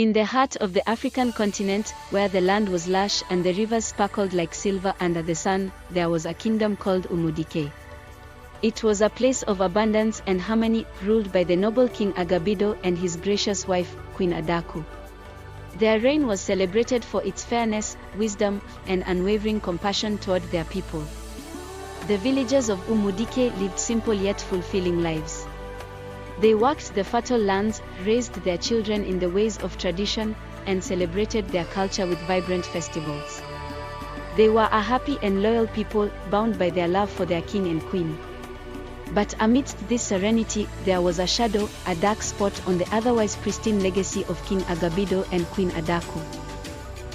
In the heart of the African continent, where the land was lush and the rivers sparkled like silver under the sun, there was a kingdom called Umudike. It was a place of abundance and harmony, ruled by the noble King Agabido and his gracious wife, Queen Adaku. Their reign was celebrated for its fairness, wisdom, and unwavering compassion toward their people. The villagers of Umudike lived simple yet fulfilling lives. They worked the fertile lands, raised their children in the ways of tradition, and celebrated their culture with vibrant festivals. They were a happy and loyal people, bound by their love for their king and queen. But amidst this serenity, there was a shadow, a dark spot on the otherwise pristine legacy of King Agabido and Queen Adaku.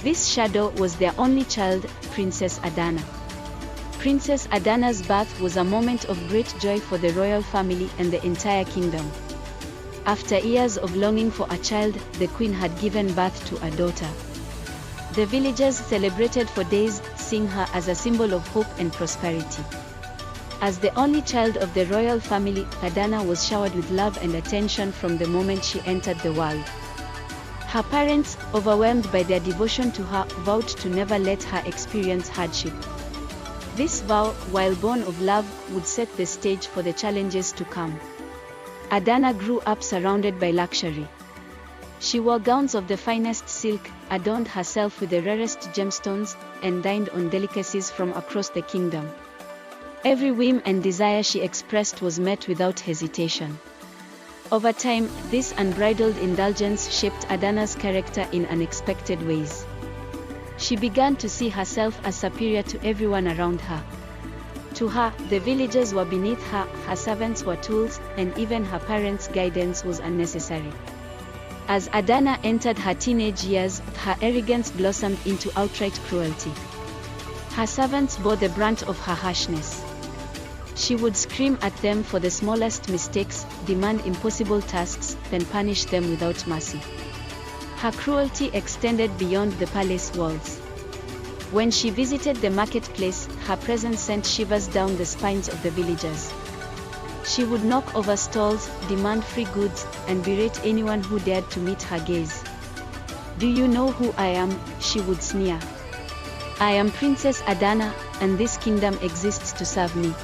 This shadow was their only child, Princess Adanna. Princess Adanna's birth was a moment of great joy for the royal family and the entire kingdom. After years of longing for a child, the queen had given birth to a daughter. The villagers celebrated for days, seeing her as a symbol of hope and prosperity. As the only child of the royal family, Adanna was showered with love and attention from the moment she entered the world. Her parents, overwhelmed by their devotion to her, vowed to never let her experience hardship. This vow, while born of love, would set the stage for the challenges to come. Adanna grew up surrounded by luxury. She wore gowns of the finest silk, adorned herself with the rarest gemstones, and dined on delicacies from across the kingdom. Every whim and desire she expressed was met without hesitation. Over time, this unbridled indulgence shaped Adanna's character in unexpected ways. She began to see herself as superior to everyone around her. To her, the villagers were beneath her, her servants were tools, and even her parents' guidance was unnecessary. As Adanna entered her teenage years, her arrogance blossomed into outright cruelty. Her servants bore the brunt of her harshness. She would scream at them for the smallest mistakes, demand impossible tasks, then punish them without mercy. Her cruelty extended beyond the palace walls. When she visited the marketplace, her presence sent shivers down the spines of the villagers. She would knock over stalls, demand free goods, and berate anyone who dared to meet her gaze. "Do you know who I am?" she would sneer. "I am Princess Adanna, and this kingdom exists to serve me."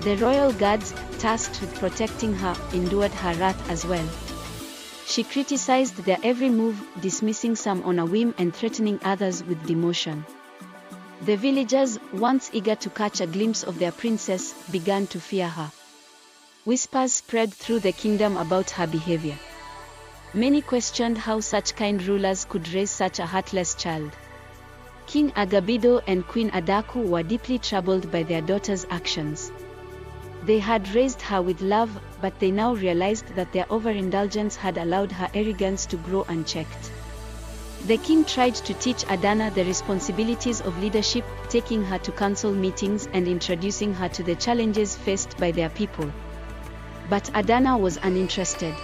The royal guards, tasked with protecting her, endured her wrath as well. She criticized their every move, dismissing some on a whim and threatening others with demotion. The villagers, once eager to catch a glimpse of their princess, began to fear her. Whispers spread through the kingdom about her behavior. Many questioned how such kind rulers could raise such a heartless child. King Agabido and Queen Adaku were deeply troubled by their daughter's actions. They had raised her with love, but they now realized that their overindulgence had allowed her arrogance to grow unchecked. The king tried to teach Adanna the responsibilities of leadership, taking her to council meetings and introducing her to the challenges faced by their people. But Adanna was uninterested.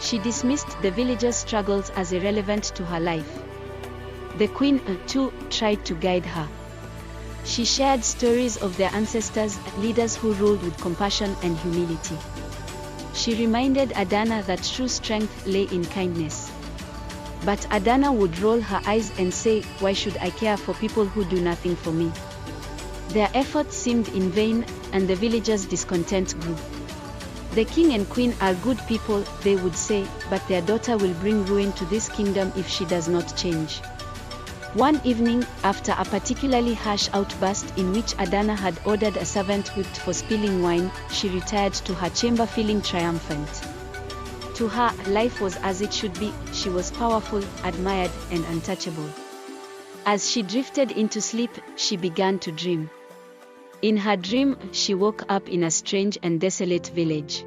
She dismissed the villagers' struggles as irrelevant to her life. The queen, too, tried to guide her. She shared stories of their ancestors, leaders who ruled with compassion and humility. She reminded Adanna that true strength lay in kindness. But Adanna would roll her eyes and say, "Why should I care for people who do nothing for me?" Their efforts seemed in vain, and the villagers' discontent grew. "The king and queen are good people," they would say, "but their daughter will bring ruin to this kingdom if she does not change." One evening, after a particularly harsh outburst in which Adanna had ordered a servant whipped for spilling wine, she retired to her chamber feeling triumphant. To her, life was as it should be. She was powerful, admired, and untouchable. As she drifted into sleep, she began to dream. In her dream, she woke up in a strange and desolate village.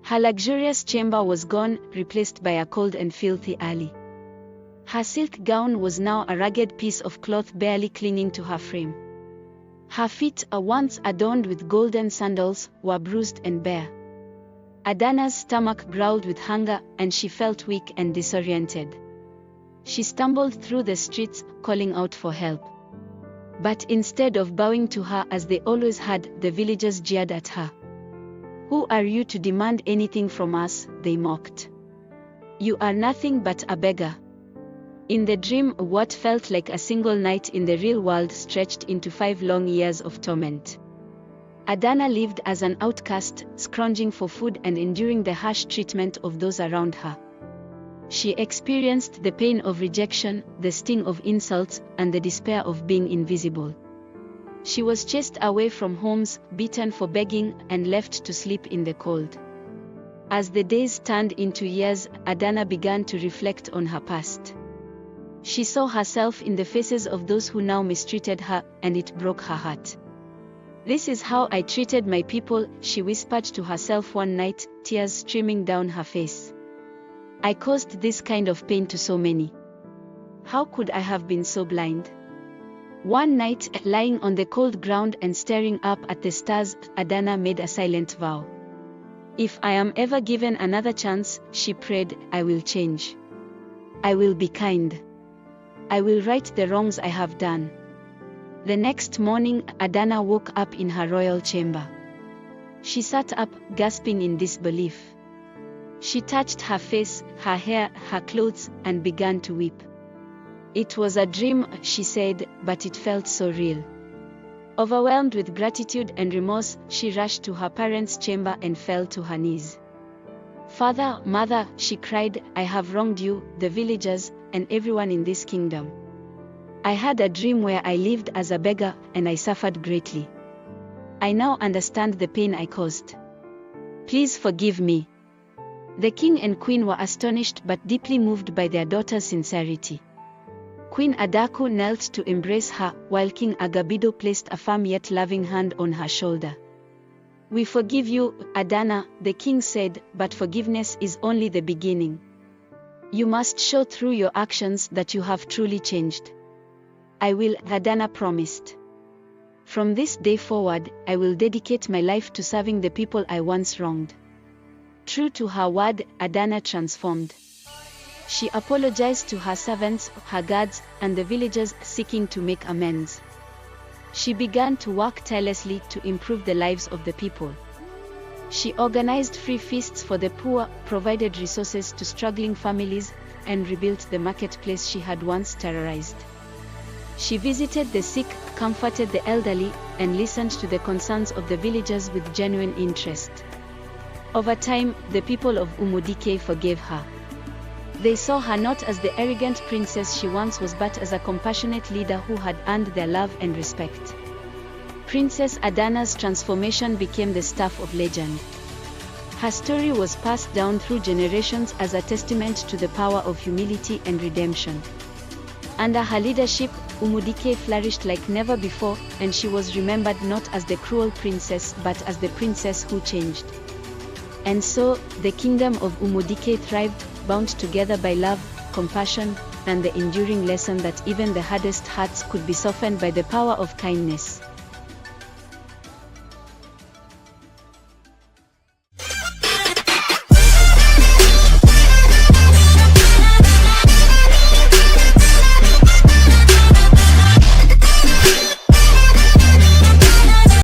Her luxurious chamber was gone, replaced by a cold and filthy alley. Her silk gown was now a ragged piece of cloth barely clinging to her frame. Her feet, once adorned with golden sandals, were bruised and bare. Adanna's stomach growled with hunger, and she felt weak and disoriented. She stumbled through the streets, calling out for help. But instead of bowing to her as they always had, the villagers jeered at her. "Who are you to demand anything from us?" they mocked. You are nothing but a beggar. In the dream, what felt like a single night in the real world stretched into 5 long years of torment. Adanna lived as an outcast, scrounging for food and enduring the harsh treatment of those around her. She experienced the pain of rejection, the sting of insults, and the despair of being invisible. She was chased away from homes, beaten for begging, and left to sleep in the cold. As the days turned into years, Adanna began to reflect on her past. She saw herself in the faces of those who now mistreated her, and it broke her heart. "This is how I treated my people," she whispered to herself one night, tears streaming down her face. "I caused this kind of pain to so many. How could I have been so blind?" One night, lying on the cold ground and staring up at the stars, Adanna made a silent vow. "If I am ever given another chance," she prayed, "I will change. I will be kind. I will right the wrongs I have done." The next morning, Adanna woke up in her royal chamber. She sat up, gasping in disbelief. She touched her face, her hair, her clothes, and began to weep. "It was a dream," she said, "but it felt so real." Overwhelmed with gratitude and remorse, she rushed to her parents' chamber and fell to her knees. "Father, mother," she cried, "I have wronged you, the villagers, and everyone in this kingdom. I had a dream where I lived as a beggar, and I suffered greatly. I now understand the pain I caused. Please forgive me." The king and queen were astonished but deeply moved by their daughter's sincerity. Queen Adaku knelt to embrace her, while King Agabido placed a firm yet loving hand on her shoulder. "We forgive you, Adanna," the king said, "but forgiveness is only the beginning. You must show through your actions that you have truly changed." "I will," Adanna promised. "From this day forward, I will dedicate my life to serving the people I once wronged." True to her word, Adanna transformed. She apologized to her servants, her guards, and the villagers, seeking to make amends. She began to work tirelessly to improve the lives of the people. She organized free feasts for the poor, provided resources to struggling families, and rebuilt the marketplace she had once terrorized. She visited the sick, comforted the elderly, and listened to the concerns of the villagers with genuine interest. Over time, the people of Umudike forgave her. They saw her not as the arrogant princess she once was, but as a compassionate leader who had earned their love and respect. Princess Adanna's transformation became the stuff of legend. Her story was passed down through generations as a testament to the power of humility and redemption. Under her leadership, Umudike flourished like never before, and she was remembered not as the cruel princess but as the princess who changed. And so, the kingdom of Umudike thrived, bound together by love, compassion, and the enduring lesson that even the hardest hearts could be softened by the power of kindness.